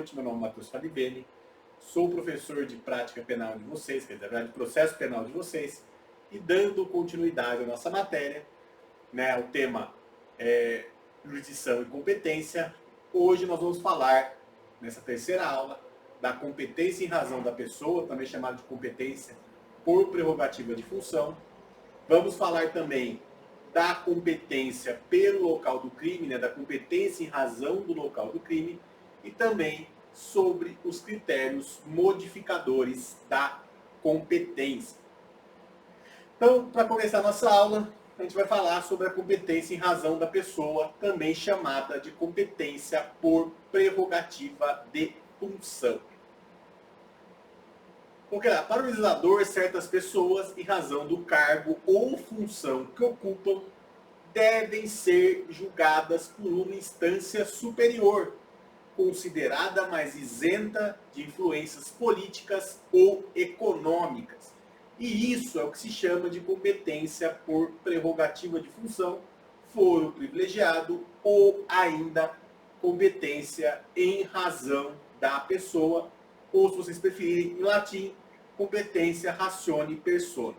noite, meu nome é Matheus Falivene, sou professor de prática penal de vocês, quer dizer, na verdade, de processo penal de vocês, e dando continuidade à nossa matéria, né, o tema é jurisdição e competência. Hoje nós vamos falar, nessa terceira aula, da competência em razão da pessoa, também chamada de competência por prerrogativa de função. Vamos falar também da competência pelo local do crime, né, da competência em razão do local do crime, e também sobre os critérios modificadores da competência. Então, para começar a nossa aula, a gente vai falar sobre a competência em razão da pessoa, também chamada de competência por prerrogativa de função. Porque para o legislador, certas pessoas, em razão do cargo ou função que ocupam, devem ser julgadas por uma instância superior, considerada mais isenta de influências políticas ou econômicas. E isso é o que se chama de competência por prerrogativa de função, foro privilegiado ou ainda competência em razão da pessoa, ou se vocês preferirem em latim, competência ratione persona.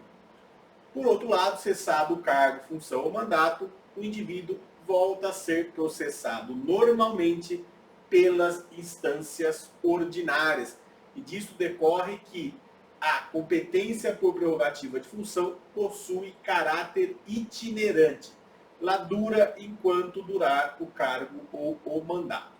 Por outro lado, cessado o cargo, função ou mandato, o indivíduo volta a ser processado normalmente pelas instâncias ordinárias. E disso decorre que a competência por prerrogativa de função possui caráter itinerante. Ela dura enquanto durar o cargo ou o mandato.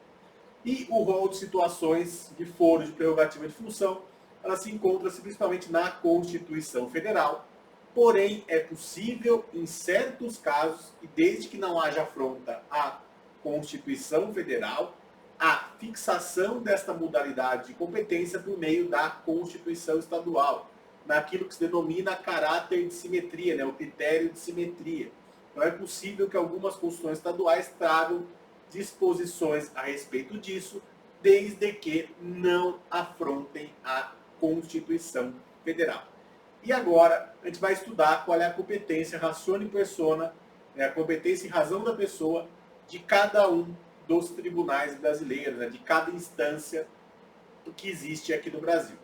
E o rol de situações de foro de prerrogativa de função, ela se encontra principalmente na Constituição Federal. Porém, é possível, em certos casos, e desde que não haja afronta à Constituição Federal, a fixação desta modalidade de competência por meio da Constituição Estadual, naquilo que se denomina caráter de simetria, né, o critério de simetria. Então é possível que algumas constituições estaduais tragam disposições a respeito disso, desde que não afrontem a Constituição Federal. E agora a gente vai estudar qual é a competência ratione persona, né, a competência em razão da pessoa de cada um dos tribunais brasileiros, né, de cada instância que existe aqui no Brasil.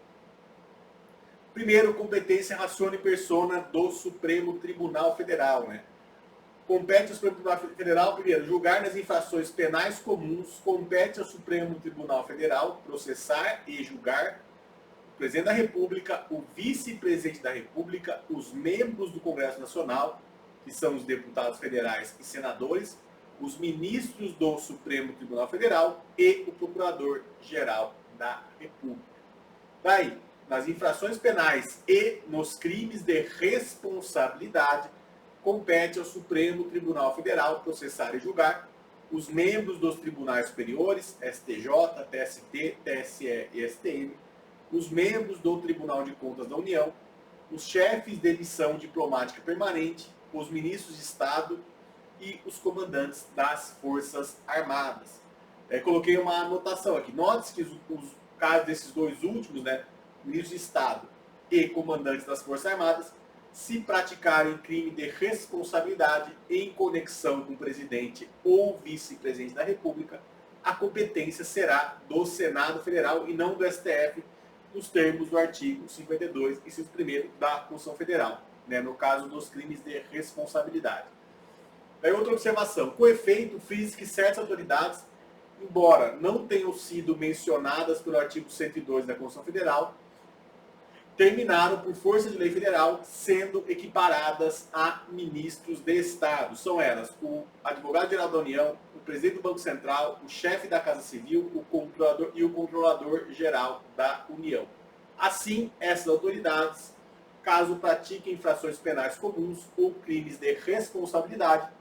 Primeiro, competência ratione persona do Supremo Tribunal Federal. Né? Compete ao Supremo Tribunal Federal, primeiro, julgar nas infrações penais comuns, compete ao Supremo Tribunal Federal processar e julgar o Presidente da República, o Vice-Presidente da República, os membros do Congresso Nacional, que são os deputados federais e senadores, os ministros do Supremo Tribunal Federal e o Procurador-Geral da República. Daí, nas infrações penais e nos crimes de responsabilidade, compete ao Supremo Tribunal Federal processar e julgar os membros dos tribunais superiores, STJ, TST, TSE e STM, os membros do Tribunal de Contas da União, os chefes de missão diplomática permanente, os ministros de Estado e os comandantes das Forças Armadas. Coloquei uma anotação aqui. Note-se que os casos desses dois últimos, né, ministros de Estado e comandantes das Forças Armadas, se praticarem crime de responsabilidade em conexão com o presidente ou vice-presidente da República, a competência será do Senado Federal e não do STF, nos termos do artigo 52, inciso 1º da Constituição Federal, né, no caso dos crimes de responsabilidade. Daí outra observação, com efeito, frisem que certas autoridades, embora não tenham sido mencionadas pelo artigo 102 da Constituição Federal, terminaram por força de lei federal sendo equiparadas a ministros de Estado. São elas o advogado-geral da União, o presidente do Banco Central, o chefe da Casa Civil, o controlador e o controlador-geral da União. Assim, essas autoridades, caso pratiquem infrações penais comuns ou crimes de responsabilidade,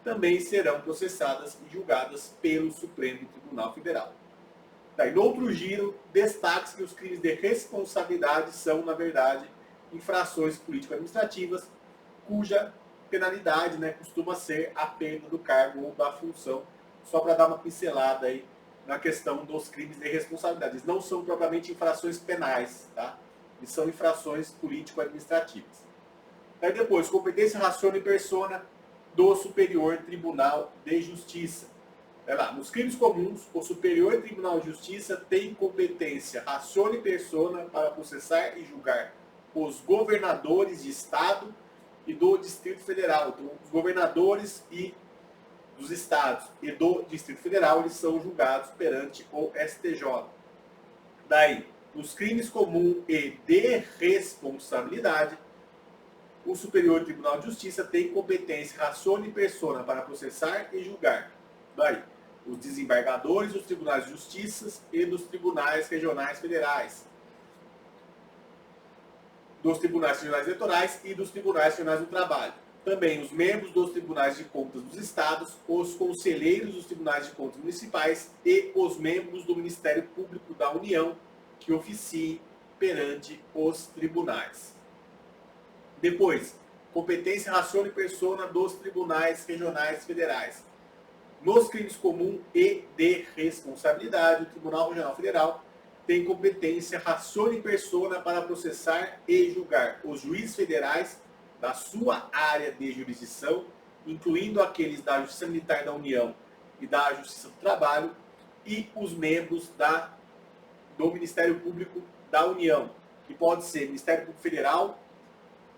também serão processadas e julgadas pelo Supremo Tribunal Federal. Daí, no outro giro, destaque-se que os crimes de responsabilidade são, na verdade, infrações político-administrativas, cuja penalidade, né, costuma ser a perda do cargo ou da função, só para dar uma pincelada aí na questão dos crimes de responsabilidade. Eles não são propriamente infrações penais, tá? Eles são infrações político-administrativas. Daí depois, competência ratione persona do Superior Tribunal de Justiça. Vai lá, nos crimes comuns, o Superior Tribunal de Justiça tem competência ratione persona para processar e julgar os governadores de Estado e do Distrito Federal. Então, os governadores dos estados e do Distrito Federal, eles são julgados perante o STJ. Daí, nos crimes comuns e de responsabilidade, o Superior Tribunal de Justiça tem competência ratione persona para processar e julgar. Daí, os desembargadores dos tribunais de justiça e dos tribunais regionais federais, dos tribunais regionais eleitorais e dos tribunais regionais do trabalho. Também os membros dos tribunais de contas dos estados, os conselheiros dos tribunais de contas municipais e os membros do Ministério Público da União que oficiem perante os tribunais. Depois, competência ratione persona dos tribunais regionais federais. Nos crimes comuns e de responsabilidade, o Tribunal Regional Federal tem competência ratione persona para processar e julgar os juízes federais da sua área de jurisdição, incluindo aqueles da Justiça Militar da União e da Justiça do Trabalho, e os membros do Ministério Público da União, que pode ser Ministério Público Federal,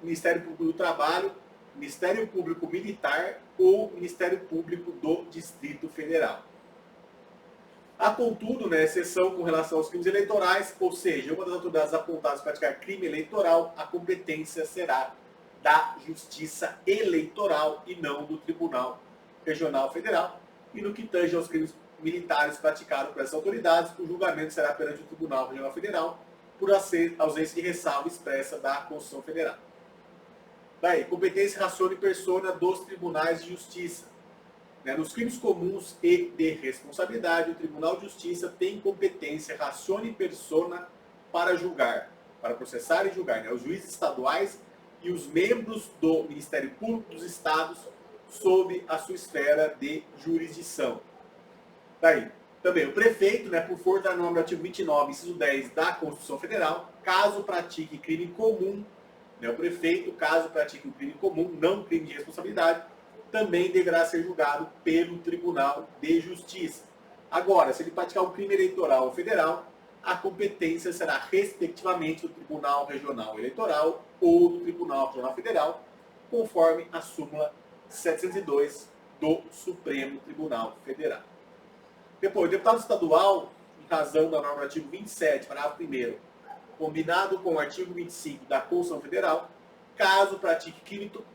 Ministério Público do Trabalho, Ministério Público Militar ou Ministério Público do Distrito Federal. Há, contudo, exceção com relação aos crimes eleitorais, ou seja, uma das autoridades apontadas para praticar crime eleitoral, a competência será da Justiça Eleitoral e não do Tribunal Regional Federal. E no que tange aos crimes militares praticados por essas autoridades, o julgamento será perante o Tribunal Regional Federal por ausência de ressalva expressa da Constituição Federal. Daí, competência ratione persona dos tribunais de justiça. Nos crimes comuns e de responsabilidade, o Tribunal de Justiça tem competência ratione persona para julgar, para processar e julgar, os juízes estaduais e os membros do Ministério Público dos Estados sob a sua esfera de jurisdição. Daí, também o prefeito, por força da norma do artigo 29, inciso 10 da Constituição Federal, caso pratique crime comum, o prefeito, caso pratique um crime comum, não crime de responsabilidade, também deverá ser julgado pelo Tribunal de Justiça. Agora, se ele praticar um crime eleitoral ou federal, a competência será respectivamente do Tribunal Regional Eleitoral ou do Tribunal Regional Federal, conforme a súmula 702 do Supremo Tribunal Federal. Depois, o deputado estadual, em razão da norma do artigo 27, parágrafo 1º, combinado com o artigo 25 da Constituição Federal, caso pratique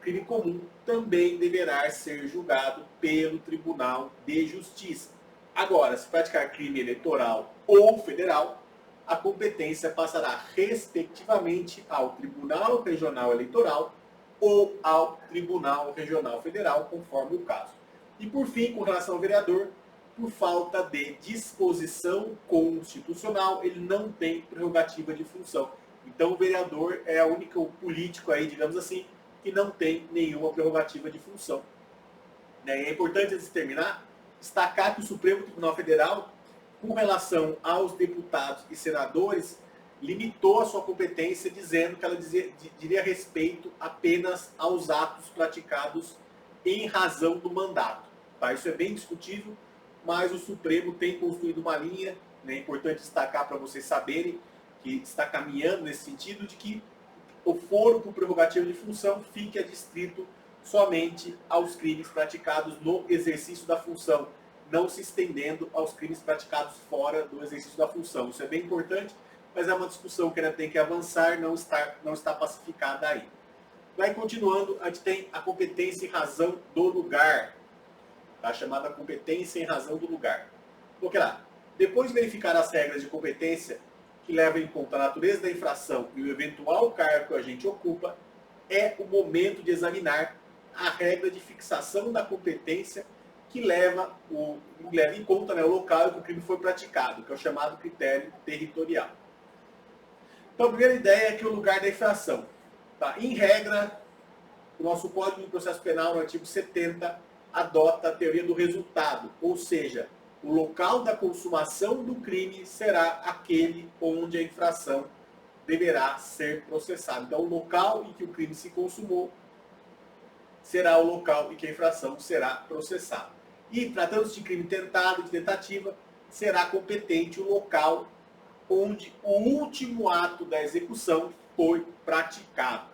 crime comum, também deverá ser julgado pelo Tribunal de Justiça. Agora, se praticar crime eleitoral ou federal, a competência passará respectivamente ao Tribunal Regional Eleitoral ou ao Tribunal Regional Federal, conforme o caso. E por fim, com relação ao vereador, por falta de disposição constitucional, ele não tem prerrogativa de função. Então o vereador é o único político aí, digamos assim, que não tem nenhuma prerrogativa de função. É importante, antes de terminar, destacar que o Supremo Tribunal Federal, com relação aos deputados e senadores, limitou a sua competência dizendo que ela diria respeito apenas aos atos praticados em razão do mandato. Tá? Isso é bem discutível, mas o Supremo tem construído uma linha, é importante destacar para vocês saberem que está caminhando nesse sentido de que o foro por prerrogativa de função fique adstrito somente aos crimes praticados no exercício da função, não se estendendo aos crimes praticados fora do exercício da função. Isso é bem importante, mas é uma discussão que ainda tem que avançar, não está pacificada aí. Vai continuando, a gente tem a competência em razão do lugar, tá? Chamada competência em razão do lugar. Porque lá, depois de verificar as regras de competência que levam em conta a natureza da infração e o eventual cargo que a gente ocupa, é o momento de examinar a regra de fixação da competência que leva em conta o local em que o crime foi praticado, que é o chamado critério territorial. Então, a primeira ideia é que o lugar da infração. Tá? Em regra, o nosso Código de Processo Penal, no artigo 70, adota a teoria do resultado, ou seja, o local da consumação do crime será aquele onde a infração deverá ser processada. Então, o local em que o crime se consumou será o local em que a infração será processada. E, tratando-se de crime tentado, de tentativa, será competente o local onde o último ato da execução foi praticado.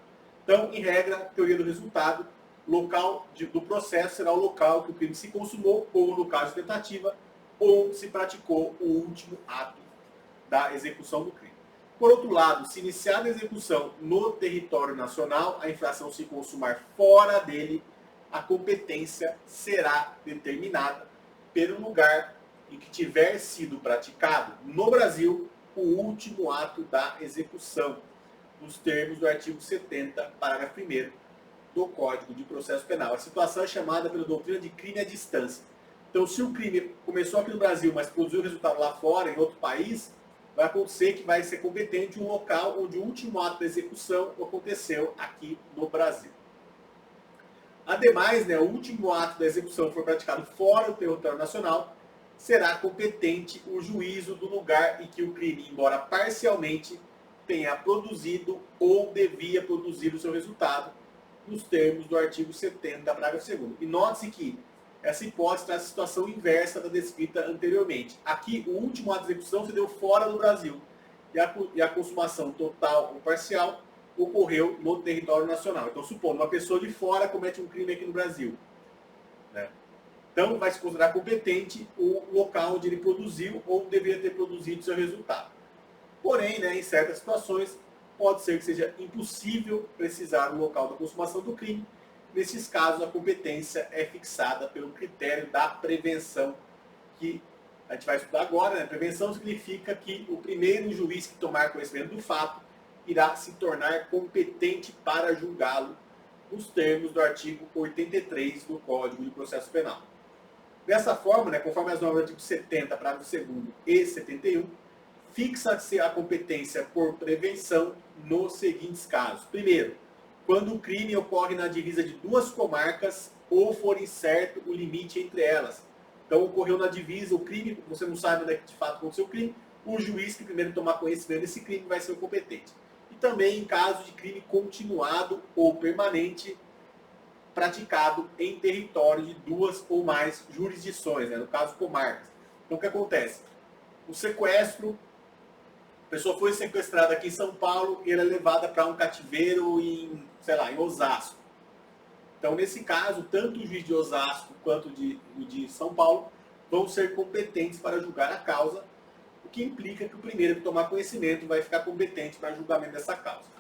Então, em regra, teoria do resultado, local do processo será o local que o crime se consumou, ou no caso de tentativa, onde se praticou o último ato da execução do crime. Por outro lado, se iniciar a execução no território nacional, a infração se consumar fora dele, a competência será determinada pelo lugar em que tiver sido praticado no Brasil o último ato da execução, nos termos do artigo 70, parágrafo 1º do Código de Processo Penal. A situação é chamada pela doutrina de crime à distância. Então, se o crime começou aqui no Brasil, mas produziu o resultado lá fora, em outro país, vai acontecer que vai ser competente um local onde o último ato da execução aconteceu aqui no Brasil. Ademais, o último ato da execução foi praticado fora do território nacional, será competente o juízo do lugar em que o crime, embora parcialmente, tenha produzido ou devia produzir o seu resultado, nos termos do artigo 70, parágrafo 2º. E note-se que essa hipótese traz a situação inversa da descrita anteriormente. Aqui, o último ato de execução se deu fora do Brasil e a consumação total ou parcial ocorreu no território nacional. Então, supondo uma pessoa de fora comete um crime aqui no Brasil, né? Então, vai se considerar competente o local onde ele produziu ou deveria ter produzido seu resultado. Porém, em certas situações, pode ser que seja impossível precisar o local da consumação do crime. Nesses casos, a competência é fixada pelo critério da prevenção, que a gente vai estudar agora. Prevenção significa que o primeiro juiz que tomar conhecimento do fato irá se tornar competente para julgá-lo, nos termos do artigo 83 do Código de Processo Penal. Dessa forma, conforme as normas do artigo 70, parágrafo 2º e 71, fixa-se a competência por prevenção nos seguintes casos. Primeiro, quando o crime ocorre na divisa de duas comarcas ou for incerto o limite entre elas. Então, ocorreu na divisa o crime, você não sabe onde é que de fato aconteceu o crime, o juiz que primeiro tomar conhecimento desse crime vai ser o competente. E também em caso de crime continuado ou permanente praticado em território de duas ou mais jurisdições, no caso comarcas. Então, o que acontece? O sequestro, a pessoa foi sequestrada aqui em São Paulo e ela é levada para um cativeiro em Osasco. Então, nesse caso, tanto o juiz de Osasco quanto o de São Paulo vão ser competentes para julgar a causa, o que implica que o primeiro que tomar conhecimento vai ficar competente para julgamento dessa causa.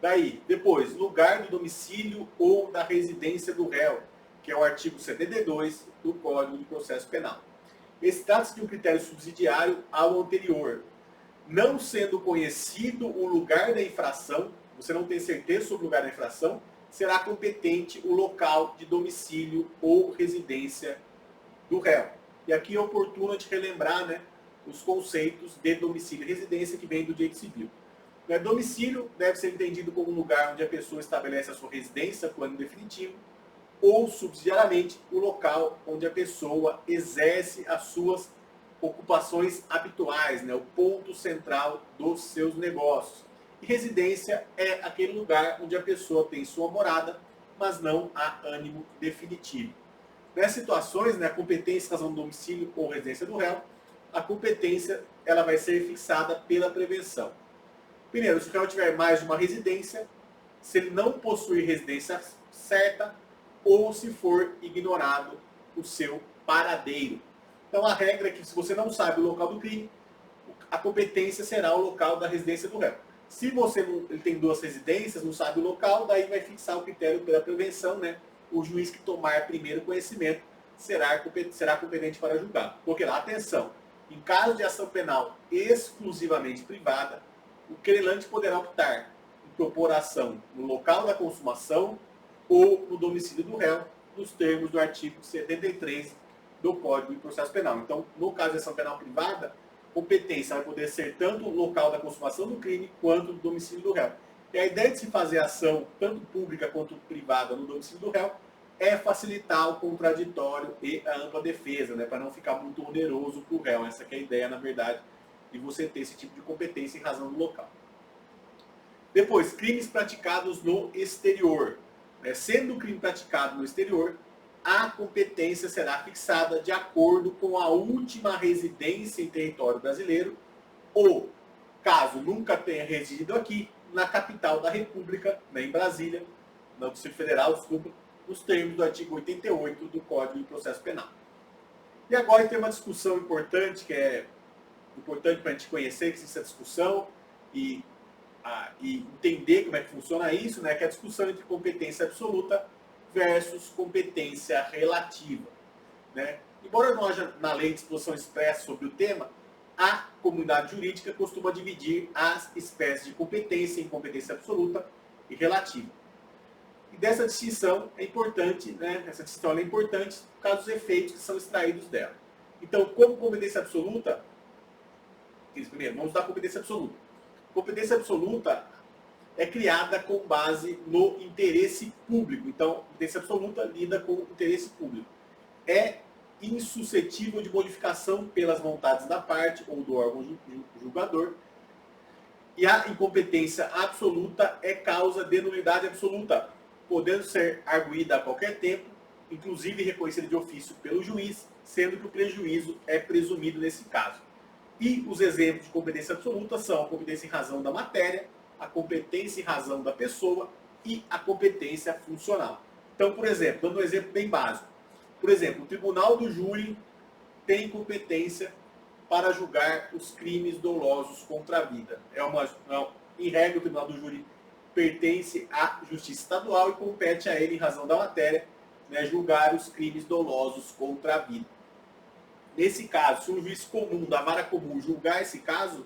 Daí, depois, lugar do domicílio ou da residência do réu, que é o artigo 72 do Código de Processo Penal. Esse trata-se de um critério subsidiário ao anterior. Não sendo conhecido o lugar da infração, você não tem certeza sobre o lugar da infração, será competente o local de domicílio ou residência do réu. E aqui é oportuno a gente relembrar os conceitos de domicílio e residência que vem do direito civil. Domicílio deve ser entendido como um lugar onde a pessoa estabelece a sua residência, plano definitivo, ou, subsidiariamente, o local onde a pessoa exerce as suas ocupações habituais, o ponto central dos seus negócios. E residência é aquele lugar onde a pessoa tem sua morada, mas não há ânimo definitivo. Nessas situações, a competência em razão do domicílio ou residência do réu, a competência ela vai ser fixada pela prevenção. Primeiro, se o réu tiver mais de uma residência, se ele não possuir residência certa, ou se for ignorado o seu paradeiro. Então, a regra é que se você não sabe o local do crime, a competência será o local da residência do réu. Se ele tem duas residências, não sabe o local, daí vai fixar o critério pela prevenção, O juiz que tomar primeiro conhecimento será competente para julgar. Porque lá, atenção, em caso de ação penal exclusivamente privada, o querelante poderá optar em propor ação no local da consumação ou no domicílio do réu, nos termos do artigo 73 do Código de Processo Penal. Então, no caso de ação penal privada, competência vai poder ser tanto o local da consumação do crime quanto o domicílio do réu. E a ideia de se fazer ação, tanto pública quanto privada, no domicílio do réu, é facilitar o contraditório e a ampla defesa, para não ficar muito oneroso para o réu. Essa que é a ideia, na verdade, de você ter esse tipo de competência em razão do local. Depois, crimes praticados no exterior. Sendo o crime praticado no exterior, a competência será fixada de acordo com a última residência em território brasileiro ou, caso nunca tenha residido aqui, na capital da República, né, em Brasília, no Distrito Federal, desculpa, nos termos do artigo 88 do Código de Processo Penal. E agora tem uma discussão importante, que é importante para a gente conhecer que existe essa discussão e entender como é que funciona isso, né, que é a discussão entre competência absoluta versus competência relativa. Né? Embora não haja na lei disposição expressa sobre o tema, a comunidade jurídica costuma dividir as espécies de competência em competência absoluta e relativa. E dessa distinção é importante, né? Essa distinção é importante por causa dos efeitos que são extraídos dela. Então, como competência absoluta, primeiro, vamos dar competência absoluta. Competência absoluta é criada com base no interesse público. Então, competência absoluta lida com o interesse público. É insuscetível de modificação pelas vontades da parte ou do órgão julgador. E a incompetência absoluta é causa de nulidade absoluta, podendo ser arguída a qualquer tempo, inclusive reconhecida de ofício pelo juiz, sendo que o prejuízo é presumido nesse caso. E os exemplos de competência absoluta são a competência em razão da matéria, a competência em razão da pessoa e a competência funcional. Então, por exemplo, dando um exemplo bem básico. Por exemplo, o tribunal do júri tem competência para julgar os crimes dolosos contra a vida. Em regra, o tribunal do júri pertence à justiça estadual e compete a ele, em razão da matéria, né, julgar os crimes dolosos contra a vida. Nesse caso, se um juiz comum, da vara comum, julgar esse caso,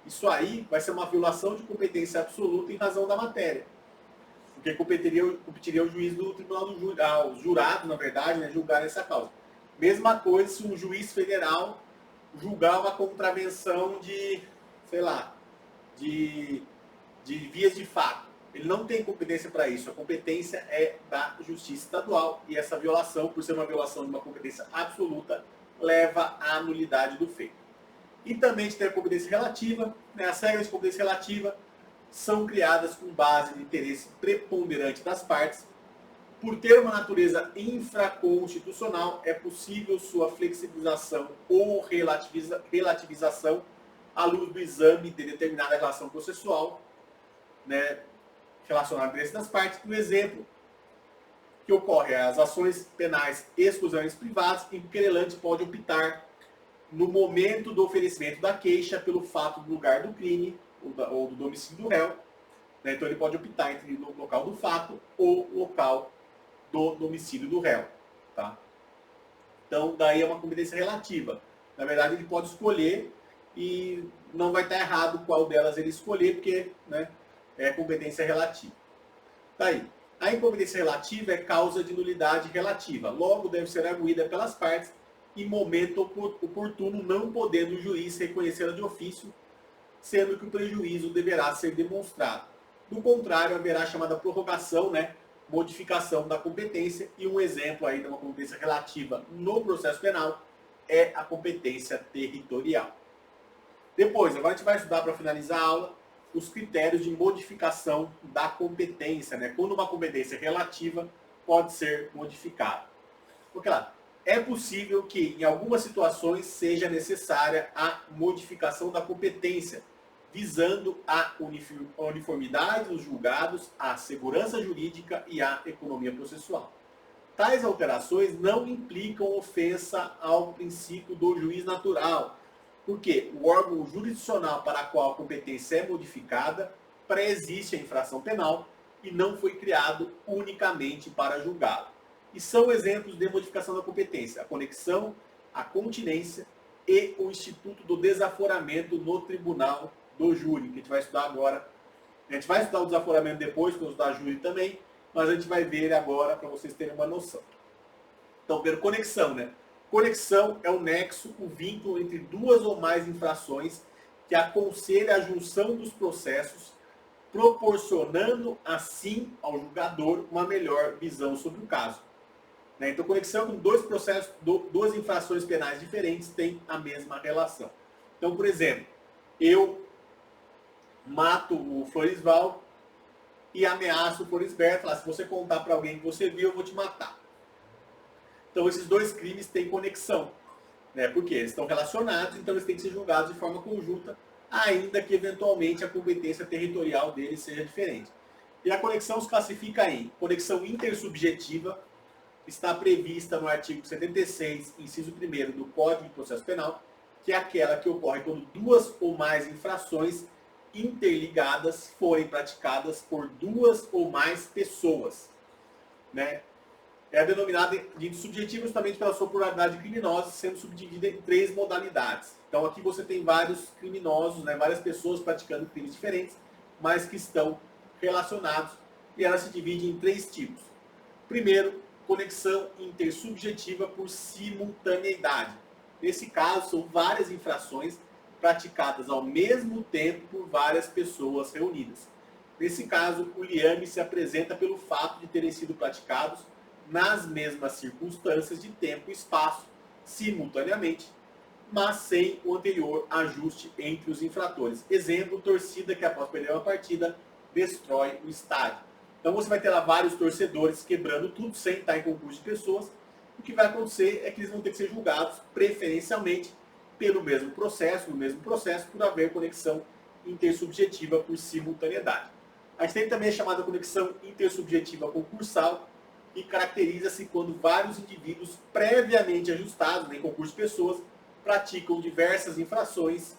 isso aí vai ser uma violação de competência absoluta em razão da matéria. Porque competiria o juiz do tribunal do júri, os jurados, na verdade, né, julgar essa causa. Mesma coisa se um juiz federal julgar uma contravenção de, sei lá, de vias de fato. Ele não tem competência para isso. A competência é da justiça estadual e essa violação, por ser uma violação de uma competência absoluta, leva à nulidade do feito. E também a gente tem a competência relativa. Né? As regras de competência relativa são criadas com base no interesse preponderante das partes. Por ter uma natureza infraconstitucional, é possível sua flexibilização ou relativização à luz do exame de determinada relação processual, né, relacionada ao interesse das partes. Um exemplo que ocorre é as ações penais exclusivamente privadas, em que o querelante pode optar, no momento do oferecimento da queixa, pelo fato do lugar do crime ou do domicílio do réu. Né? Então ele pode optar entre o local do fato ou o local do domicílio do réu. Tá? Então daí é uma competência relativa. Na verdade ele pode escolher e não vai estar errado qual delas ele escolher, porque, né, é competência relativa. Daí, a incompetência relativa é causa de nulidade relativa. Logo deve ser arguída pelas partes em momento oportuno, não podendo o juiz reconhecê-la de ofício, sendo que o prejuízo deverá ser demonstrado. Do contrário, haverá a chamada prorrogação, né, modificação da competência, e um exemplo aí de uma competência relativa no processo penal é a competência territorial. Depois, agora a gente vai estudar, para finalizar a aula, os critérios de modificação da competência, né, quando uma competência relativa pode ser modificada. Porque lá, é possível que, em algumas situações, seja necessária a modificação da competência, visando a uniformidade dos julgados, a segurança jurídica e a economia processual. Tais alterações não implicam ofensa ao princípio do juiz natural, porque o órgão jurisdicional para o qual a competência é modificada pré-existe a infração penal e não foi criado unicamente para julgá-la. E são exemplos de modificação da competência: a conexão, a continência e o instituto do desaforamento no tribunal do júri, que a gente vai estudar agora. A gente vai estudar o desaforamento depois, quando estudar júri também, mas a gente vai ver ele agora para vocês terem uma noção. Então, primeiro, conexão, né? Conexão é o nexo, o vínculo entre duas ou mais infrações que aconselha a junção dos processos, proporcionando assim ao julgador uma melhor visão sobre o caso. Né? Então, conexão com dois processos, duas infrações penais diferentes têm a mesma relação. Então, por exemplo, eu mato o Florisval e ameaço o Florisberto, falar, se você contar para alguém que você viu, eu vou te matar. Então esses dois crimes têm conexão, né? Porque eles estão relacionados, então eles têm que ser julgados de forma conjunta, ainda que eventualmente a competência territorial deles seja diferente. E a conexão se classifica em conexão intersubjetiva, está prevista no artigo 76, inciso 1º do Código de Processo Penal, que é aquela que ocorre quando duas ou mais infrações interligadas forem praticadas por duas ou mais pessoas, né? É denominada de subjetiva justamente pela sua pluralidade criminosa, sendo subdividida em 3 modalidades. Então aqui você tem vários criminosos, né, várias pessoas praticando crimes diferentes, mas que estão relacionados, e ela se divide em 3 tipos. Primeiro, conexão intersubjetiva por simultaneidade. Nesse caso, são várias infrações praticadas ao mesmo tempo por várias pessoas reunidas. Nesse caso, o liame se apresenta pelo fato de terem sido praticados nas mesmas circunstâncias de tempo e espaço, simultaneamente, mas sem o anterior ajuste entre os infratores. Exemplo, torcida que após perder uma partida, destrói o estádio. Então você vai ter lá vários torcedores quebrando tudo sem estar em concurso de pessoas. O que vai acontecer é que eles vão ter que ser julgados preferencialmente pelo mesmo processo, no mesmo processo, por haver conexão intersubjetiva por simultaneidade. A gente tem também a chamada conexão intersubjetiva concursal, que caracteriza-se quando vários indivíduos previamente ajustados em concurso de pessoas praticam diversas infrações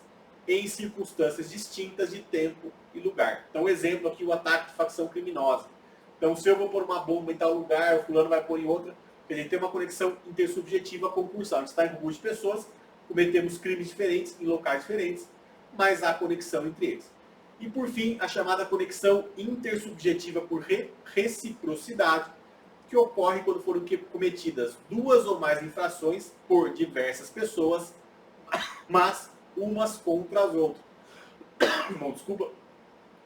em circunstâncias distintas de tempo e lugar. Então, exemplo aqui, o ataque de facção criminosa. Então, se eu vou pôr uma bomba em tal lugar, o fulano vai pôr em outra, a gente tem uma conexão intersubjetiva concursal. A gente está em concurso de pessoas, cometemos crimes diferentes em locais diferentes, mas há conexão entre eles. E, por fim, a chamada conexão intersubjetiva por reciprocidade, que ocorre quando foram cometidas duas ou mais infrações por diversas pessoas, mas umas contra as outras. Não, desculpa.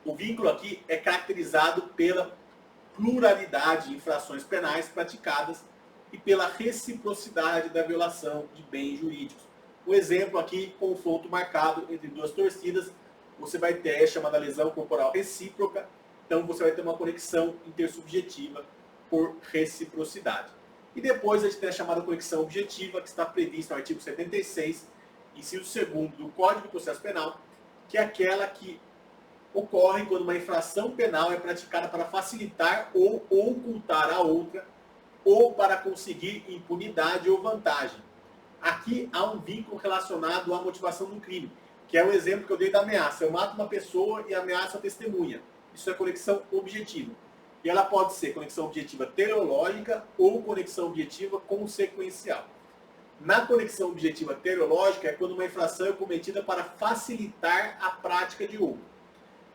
O vínculo aqui é caracterizado pela pluralidade de infrações penais praticadas e pela reciprocidade da violação de bens jurídicos. Um exemplo aqui, confronto marcado entre duas torcidas, você vai ter a chamada lesão corporal recíproca, então você vai ter uma conexão intersubjetiva por reciprocidade. E depois a gente tem a chamada conexão objetiva, que está prevista no artigo 76, inciso 2º do Código de Processo Penal, que é aquela que ocorre quando uma infração penal é praticada para facilitar ou ocultar a outra, ou para conseguir impunidade ou vantagem. Aqui há um vínculo relacionado à motivação do crime, que é o exemplo que eu dei da ameaça. Eu mato uma pessoa e ameaço a testemunha. Isso é conexão objetiva. E ela pode ser conexão objetiva teleológica ou conexão objetiva consequencial. Na conexão objetiva teleológica é quando uma infração é cometida para facilitar a prática de outra.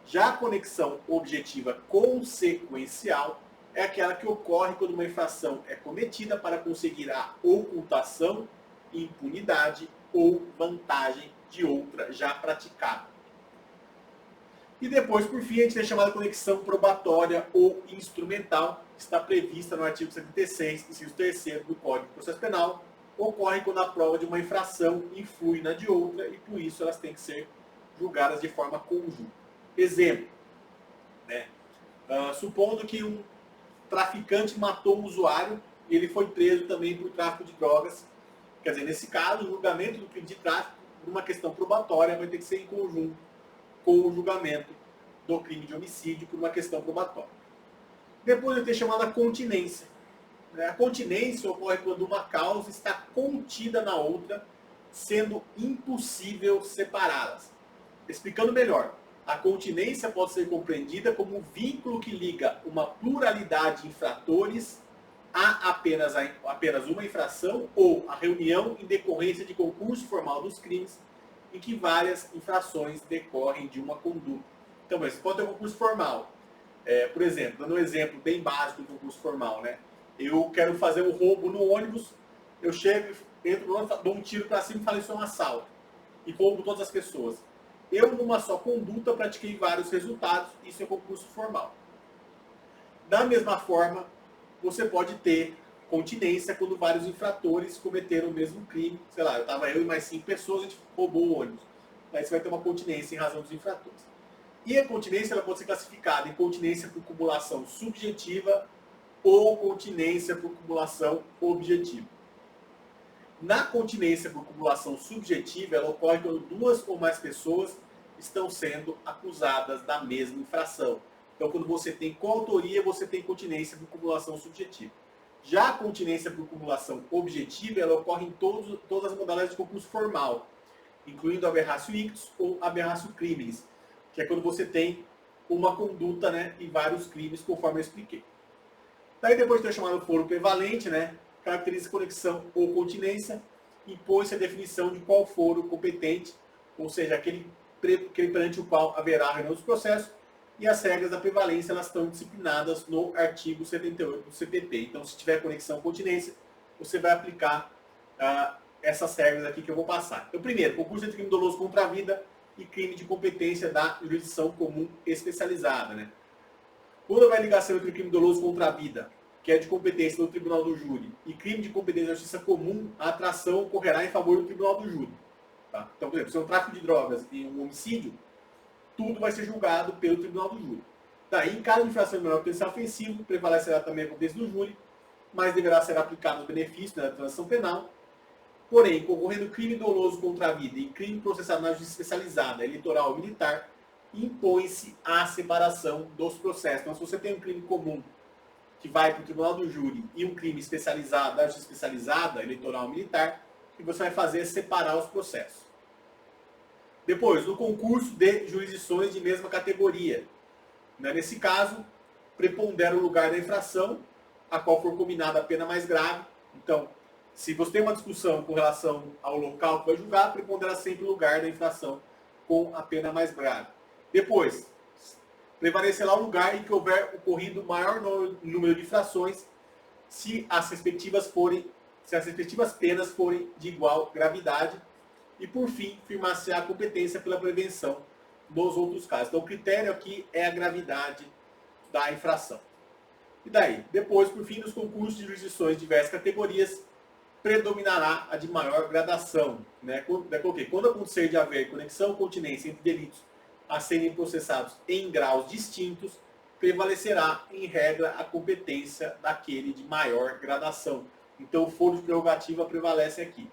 Já a conexão objetiva consequencial é aquela que ocorre quando uma infração é cometida para conseguir a ocultação, impunidade ou vantagem de outra já praticada. E depois, por fim, a gente tem a chamada conexão probatória ou instrumental, que está prevista no artigo 76, inciso 3º do Código de Processo Penal, ocorre quando a prova de uma infração influi na de outra e, por isso, elas têm que ser julgadas de forma conjunta. Exemplo, né? Supondo que um traficante matou um usuário e ele foi preso também por tráfico de drogas. Quer dizer, nesse caso, o julgamento do crime de tráfico, por uma questão probatória, vai ter que ser em conjunto com o julgamento do crime de homicídio por uma questão probatória. Depois eu tenho chamada continência. A continência ocorre quando uma causa está contida na outra, sendo impossível separá-las. Explicando melhor, a continência pode ser compreendida como um vínculo que liga uma pluralidade de infratores a apenas uma infração ou a reunião em decorrência de concurso formal dos crimes em que várias infrações decorrem de uma conduta. Então, você pode ter um concurso formal. Por exemplo, dando um exemplo bem básico do concurso formal, né? Eu quero fazer um roubo no ônibus, eu chego, entro no ônibus, dou um tiro para cima e falo isso é um assalto. E roubo todas as pessoas. Eu, numa só conduta, pratiquei vários resultados, isso é concurso formal. Da mesma forma, você pode ter continência quando vários infratores cometeram o mesmo crime. Sei lá, eu e mais 5 pessoas, a gente roubou o ônibus. Aí você vai ter uma continência em razão dos infratores. E a continência ela pode ser classificada em continência por cumulação subjetiva ou continência por cumulação objetiva. Na continência por cumulação subjetiva, ela ocorre quando duas ou mais pessoas estão sendo acusadas da mesma infração. Então, quando você tem coautoria, você tem continência por cumulação subjetiva. Já a continência por cumulação objetiva, ela ocorre em todas as modalidades de concurso formal, incluindo aberratio ictus ou aberratio criminis, que é quando você tem uma conduta, né, e vários crimes, conforme eu expliquei. Daí depois de ter chamado foro prevalente, né, caracteriza conexão ou continência, impõe-se a definição de qual foro competente, ou seja, aquele perante o qual haverá reunião dos processos, e as regras da prevalência elas estão disciplinadas no artigo 78 do CPP. Então, se tiver conexão ou continência, você vai aplicar essas regras aqui que eu vou passar. Então, primeiro, concurso entre crime doloso contra a vida e crime de competência da jurisdição comum especializada, né? Quando houver ligação entre crime doloso contra a vida, que é de competência do tribunal do júri, e crime de competência da justiça comum, a atração ocorrerá em favor do tribunal do júri. Tá? Então, por exemplo, se é um tráfico de drogas e um homicídio, tudo vai ser julgado pelo tribunal do júri. Daí, em caso de infração de menor potencial ofensivo, prevalecerá também a competência do júri, mas deverá ser aplicado os benefícios da transação penal. Porém, concorrendo crime doloso contra a vida e crime processado na justiça especializada, eleitoral ou militar, impõe-se a separação dos processos. Então, se você tem um crime comum que vai para o tribunal do júri e um crime especializado da justiça especializada, eleitoral ou militar, o que você vai fazer é separar os processos. Depois, no concurso de jurisdições de mesma categoria. Nesse caso, prepondera o lugar da infração, a qual for combinada a pena mais grave. Então, se você tem uma discussão com relação ao local que vai julgar, prepondera sempre o lugar da infração com a pena mais grave. Depois, prevalecerá o lugar em que houver ocorrido maior número de infrações se as respectivas penas forem de igual gravidade. E, por fim, firmar-se a competência pela prevenção dos outros casos. Então, o critério aqui é a gravidade da infração. E daí? Depois, por fim, nos concursos de jurisdições de diversas categorias, predominará a de maior gradação. Né? Quando acontecer de haver conexão ou continência entre delitos a serem processados em graus distintos, prevalecerá, em regra, a competência daquele de maior gradação. Então, o foro de prerrogativa prevalece aqui.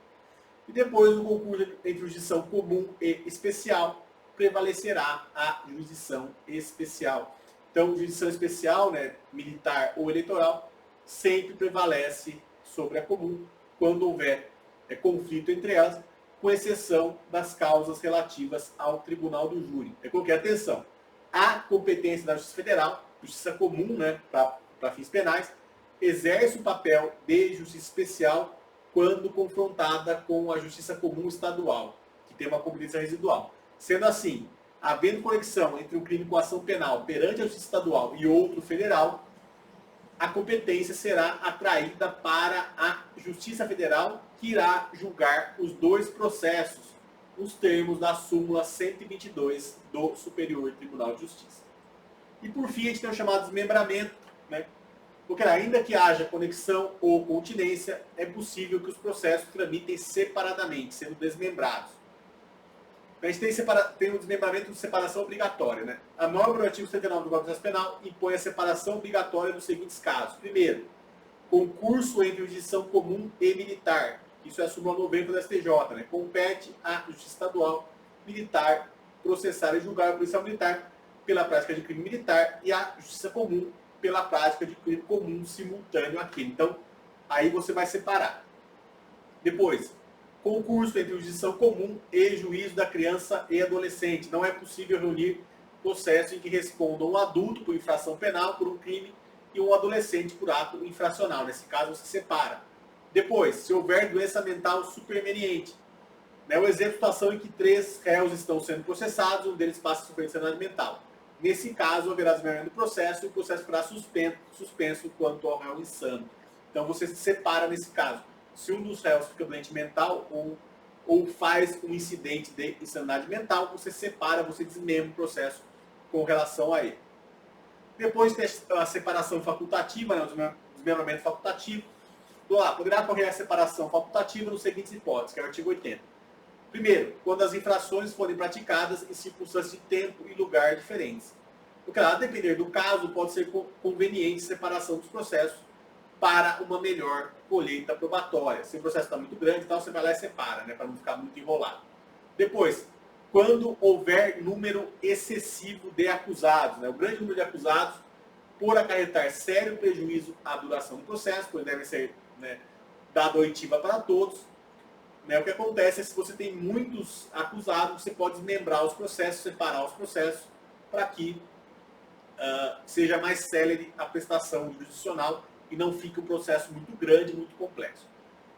E depois, no concurso entre jurisdição comum e especial, prevalecerá a jurisdição especial. Então, jurisdição especial, né, militar ou eleitoral, sempre prevalece sobre a comum quando houver conflito entre elas, com exceção das causas relativas ao tribunal do júri. Eu coloquei atenção. A competência da Justiça Federal, Justiça Comum, né, para fins penais, exerce o papel de justiça especial quando confrontada com a Justiça Comum Estadual, que tem uma competência residual. Sendo assim, havendo conexão entre um crime com ação penal perante a Justiça Estadual e outro federal, a competência será atraída para a Justiça Federal, que irá julgar os dois processos, nos termos da súmula 122 do Superior Tribunal de Justiça. E por fim, a gente tem o chamado desmembramento, né? Porque ainda que haja conexão ou continência, é possível que os processos tramitem separadamente, sendo desmembrados. A gente tem um desmembramento de separação obrigatória. Né? A norma do artigo 79 do Código de Processo Penal impõe a separação obrigatória nos seguintes casos. Primeiro, concurso entre jurisdição comum e militar. Isso é a súmula 90 do STJ. Né? Compete à Justiça Estadual Militar processar e julgar o policial militar pela prática de crime militar e a Justiça Comum pela prática de crime comum simultâneo àquele. Então, aí você vai separar. Depois, concurso entre jurisdição comum e juízo da criança e adolescente. Não é possível reunir processo em que respondam um adulto por infração penal, por um crime, e um adolescente por ato infracional. Nesse caso, você separa. Depois, se houver doença mental superveniente. Né, o exemplo de situação em que 3 réus estão sendo processados, um deles passa a sofrer sanidade mental. Nesse caso, haverá desmembramento do processo e o processo será suspenso quanto ao réu insano. Então, você se separa nesse caso. Se um dos réus fica doente mental ou faz um incidente de insanidade mental, você separa, você desmembra o processo com relação a ele. Depois tem a separação facultativa, né, o desmembramento facultativo. Poderá ocorrer a separação facultativa nos seguintes hipóteses, que é o artigo 80. Primeiro, quando as infrações forem praticadas em circunstâncias de tempo e lugar diferentes. Porque, a depender do caso, pode ser conveniente separação dos processos para uma melhor colheita probatória. Se o processo está muito grande, então você vai lá e separa, né, para não ficar muito enrolado. Depois, quando houver número excessivo de acusados, né, o grande número de acusados, por acarretar sério prejuízo à duração do processo, pois deve ser, né, dado oitiva para todos. Né, o que acontece é que se você tem muitos acusados, você pode desmembrar os processos, separar os processos, para que seja mais célere a prestação jurisdicional e não fique um processo muito grande, muito complexo.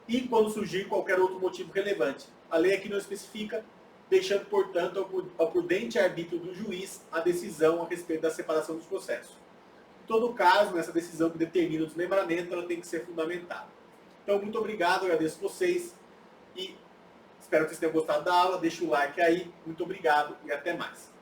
E quando surgir qualquer outro motivo relevante. A lei aqui não especifica, deixando, portanto, ao prudente arbítrio do juiz a decisão a respeito da separação dos processos. Em todo caso, nessa decisão que determina o desmembramento, ela tem que ser fundamentada. Então, muito obrigado, agradeço vocês e espero que vocês tenham gostado da aula. Deixa o like aí, muito obrigado e até mais.